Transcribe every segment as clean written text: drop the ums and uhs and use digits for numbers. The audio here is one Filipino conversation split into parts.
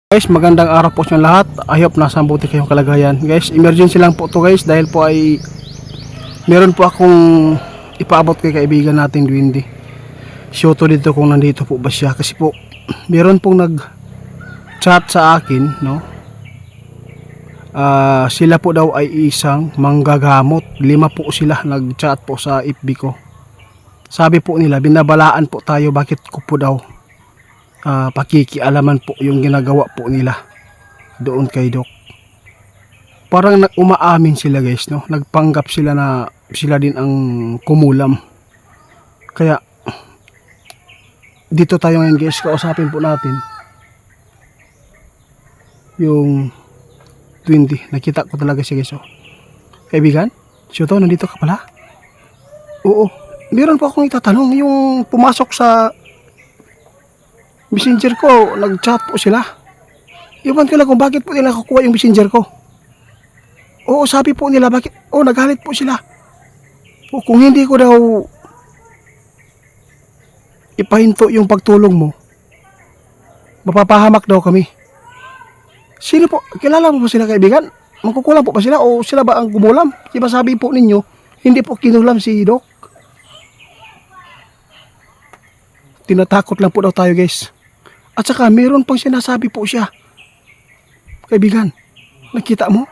Guys, magandang araw po sa inyo lahat. I hope nasa mabuti kayong kalagayan. Guys, emergency lang po to guys dahil po ay meron po akong ipaabot kay kaibigan natin Dwindi. Show to dito kung nandito po ba siya kasi po meron pong nag-chat sa akin, no? Sila po daw ay isang manggagamot. 5 po sila nag-chat po sa FB ko. Sabi po nila, binabalaan po tayo bakit ko po daw pakikialaman po yung ginagawa po nila doon kay Doc. Parang umaamin sila guys, no? Nagpanggap sila na sila din ang kumulam. Kaya dito tayo ngayon guys, kausapin po natin yung 20. Nakita ko talaga siya guys, oh. Kaibigan, siya to, nandito ka pala? Oo, meron po akong itatanong. Yung pumasok sa messenger ko, nag-chat po sila. Iwan ko lang kung bakit po nila kukuha yung messenger ko. Oo, sabi po nila bakit. Oo, nagalit po sila. O kung hindi ko daw ipahinto yung pagtulong mo, mapapahamak daw kami. Sino po? Kilala mo po sila kaibigan? Magkukulam po ba sila o sila ba ang gumulam? Diba sabi po ninyo, hindi po kinulam si Doc. Tinatakot lang po daw tayo guys. At saka meron pang sinasabi po siya. Kaibigan, nakita mo?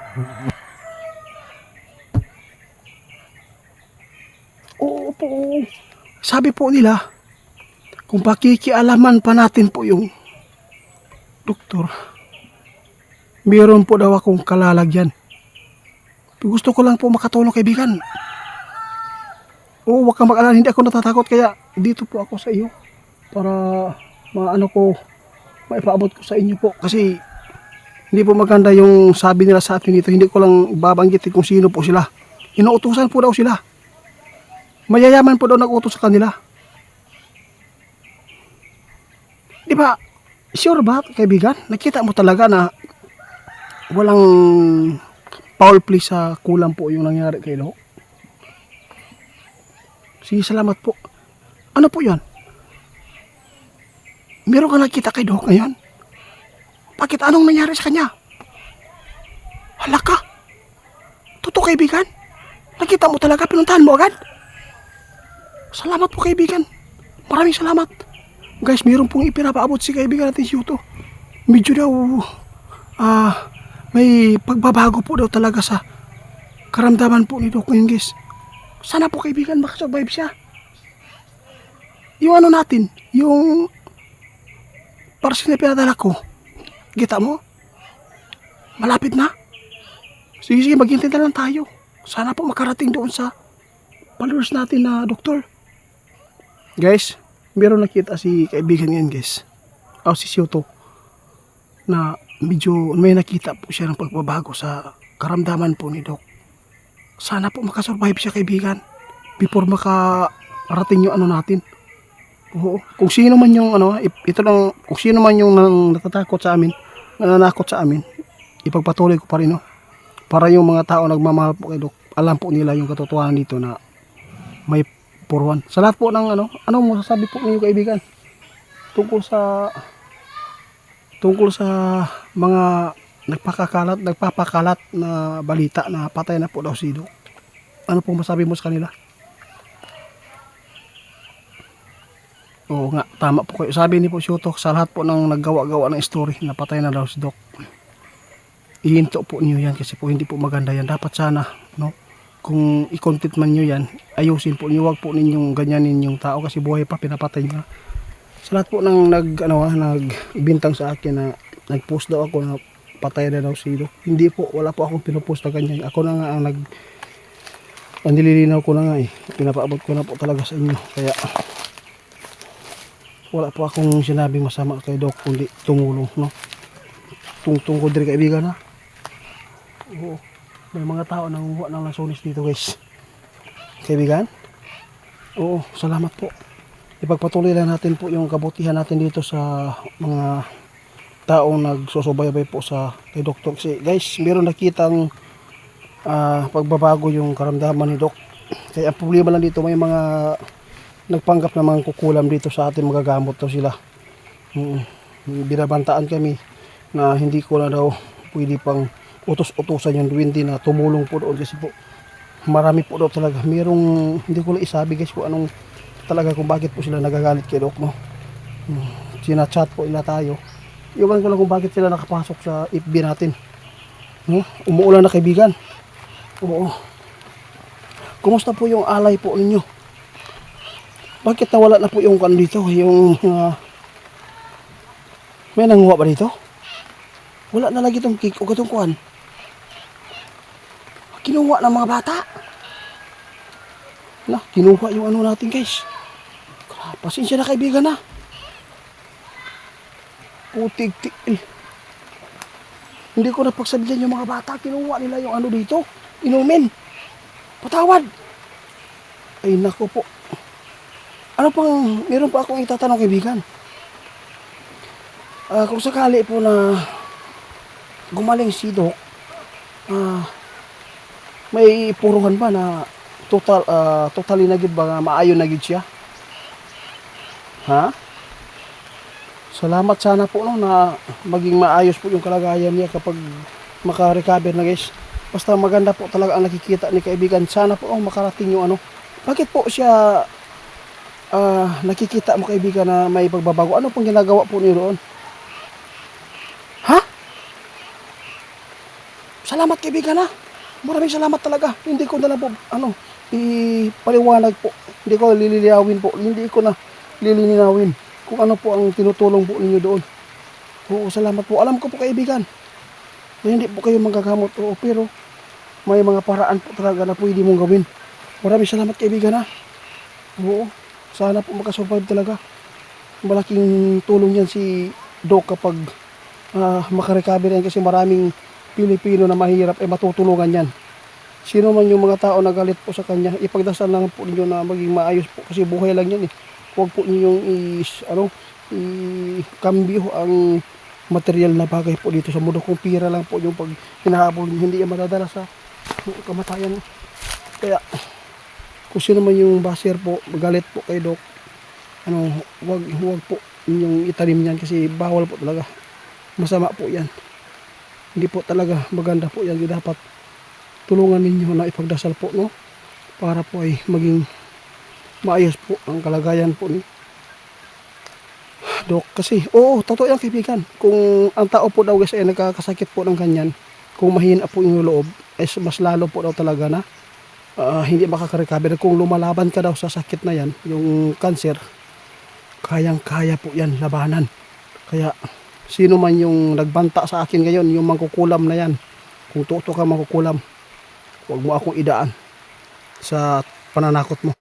Oo po. Sabi po nila, kung pakikialaman pa natin po yung doktor, meron po daw akong kalalagyan. Gusto ko lang po makatulong kaibigan. Oo, wag kang mag-alala, hindi ako natatakot kaya dito po ako sa iyo para maano ko, maipaabot ko sa inyo po kasi hindi po maganda yung sabi nila sa atin dito. Hindi ko lang babanggitin kung sino po sila. Inuutusan po daw sila. Mayayaman po daw nag-utos sa kanila. Di ba? Sure ba kaibigan? Nakita mo talaga na walang foul play sa kulang po yung nangyari kay Doc? Sige, salamat po. Ano po yan? Meron ka nakita kay Doc ngayon? Bakit anong nangyari sa kanya? Hala ka? Totoo kaibigan? Nakita mo talaga? Pinuntahan mo agad? Salamat po kaibigan. Maraming salamat. Guys, meron pong ipinapaabot si kaibigan natin si Yuto. Medyo daw may pagbabago po daw talaga sa karamdaman po ni Doc ngayon guys. Sana po kaibigan makasurvive siya. Yung ano natin, yung parcel na pinadala ko, kita mo? Malapit na. Sige, maghintay na lang tayo. Sana po makarating doon sa followers natin na doktor. Guys, meron nakita si kaibigan yan guys. O si Siyoto. Na medyo may nakita po siya ng pagbabago sa karamdaman po ni Doc. Sana po makasurvive siya kaibigan. Before makarating yung ano natin. Oo, kung sino man yung ano, ito lang, kung sino man yung natatakot sa amin, nananakot sa amin, ipagpatuloy ko pa rin, no? Para yung mga tao nagmamahal po kay Doc, alam po nila yung katotohanan dito na may puruan. Sa lahat po ng ano mo sasabi po ninyo kaibigan tungkol sa mga nagpapakalat na balita na patay na po daw si Doc. Ano pong masabi mo sa kanila? Oo nga, tama po kayo. Sabi ni po Shutok, sa lahat po ng naggawa-gawa ng story, napatay na daw si Doc. Ihinto po niyo yan kasi po hindi po maganda yan. Dapat sana, no? Kung i-content man niyo yan, ayusin po niyo. Huwag po ninyong ganyanin yung tao kasi buhay pa, pinapatay niya. Sa lahat po ng nagbintang sa akin na nag-post daw ako na patay na daw si Doc. Hindi po, wala po akong pinupost na ganyan. Ako na nga ang nililinaw ko na nga eh. Pinapaabot ko na po talaga sa inyo. Kaya wala po akong sinabing masama kay Doc kundi tumulong, no? Tungkol din kaibigan ha. Oo, may mga tao nanguha ng lansones dito guys. Kaibigan? Oo, salamat po. Ipagpatuloy lang natin po yung kabutihan natin dito sa mga taong nagsusubaybay po sa kay Doktor. Kasi guys, meron nakitang pagbabago yung karamdaman ni Doc. Kaya ang problema lang dito, may mga nagpanggap na mga kukulam dito sa atin, magagamot daw sila. Binabantaan kami na hindi ko na daw pwede pang utos-utosan yung duwende na tumulong po doon kasi po marami po daw talaga. Merong hindi ko lang isabi guys kung anong talaga kung bakit po sila nagagalit kay Doc, no. Sinachat po ila tayo. Iwan ko lang kung bakit sila nakapasok sa FB natin. No? Umuulan na kaibigan. Oo. Kumusta po yung alay po ninyo? Bakit nawala na po yung kan dito? Yung may nanguha ba dito? Wala na lagi itong cake o itong kuhan. Kinuha ng mga bata. Na, kinuha yung ano natin guys. Pasensya na kaibigan na. Putig tiil. Hindi ko napagsabihan yung mga bata. Kinuha nila yung ano dito. Inumin. Patawad. Ay nako po. Ano pang, meron pa akong itatanong kaibigan. Kung sakali po na gumaling si Doc, may puruhan ba na totally na gid ba nga maayo na gid siya? Ha? Salamat sana po no na maging maayos po yung kalagayan niya kapag maka-recover na guys. Basta maganda po talaga ang nakikita ni kaibigan. Sana po makarating yung ano. Bakit po siya nakikita mo kaibigan na may pagbabago? Ano pong ginagawa po niyo doon? Ha? Salamat kaibigan ha. Maraming salamat talaga. Hindi ko na lang po ipaliwanag po. Hindi ko lililiyawin po. Hindi ko na lilinawin kung ano po ang tinutulong po ninyo doon. Oo, salamat po. Alam ko po kaibigan na hindi po kayo magagamot. Oo, pero may mga paraan po talaga na pwede mong gawin. Maraming salamat kaibigan ha. Oo, sana po makasurvive talaga. Malaking tulong yan si Doc kapag makarecover yan kasi maraming Pilipino na mahirap ay matutulungan yan. Sino man yung mga tao na galit po sa kanya, ipagdasal lang po ninyo na maging maayos po kasi buhay lang yan eh. Huwag po ninyong i-kambyo ang material na bagay po dito sa mundo. Kung pira lang po yung pag hinahabol nyo, hindi yan madadala sa kamatayan. Kaya kung sino man yung baser po, magalit po kay Doc, huwag po yung itanim yan kasi bawal po talaga. Masama po yan. Hindi po talaga maganda po yan. Dapat tulungan ninyo na ipagdasal po, no? Para po ay maging maayos po ang kalagayan po ni Doc. Kasi, oo, totoo yan kaibigan. Kung ang tao po daw guys ay nagkakasakit po ng ganyan, kung mahina po yung loob, ay mas lalo po daw talaga na hindi makaka-recover. Kung lumalaban ka daw sa sakit na yan, yung cancer, kayang-kaya po yan labanan. Kaya, sino man yung nagbanta sa akin ngayon, yung mangkukulam na yan, kung totoo ka mangkukulam, huwag mo akong idaan sa pananakot mo.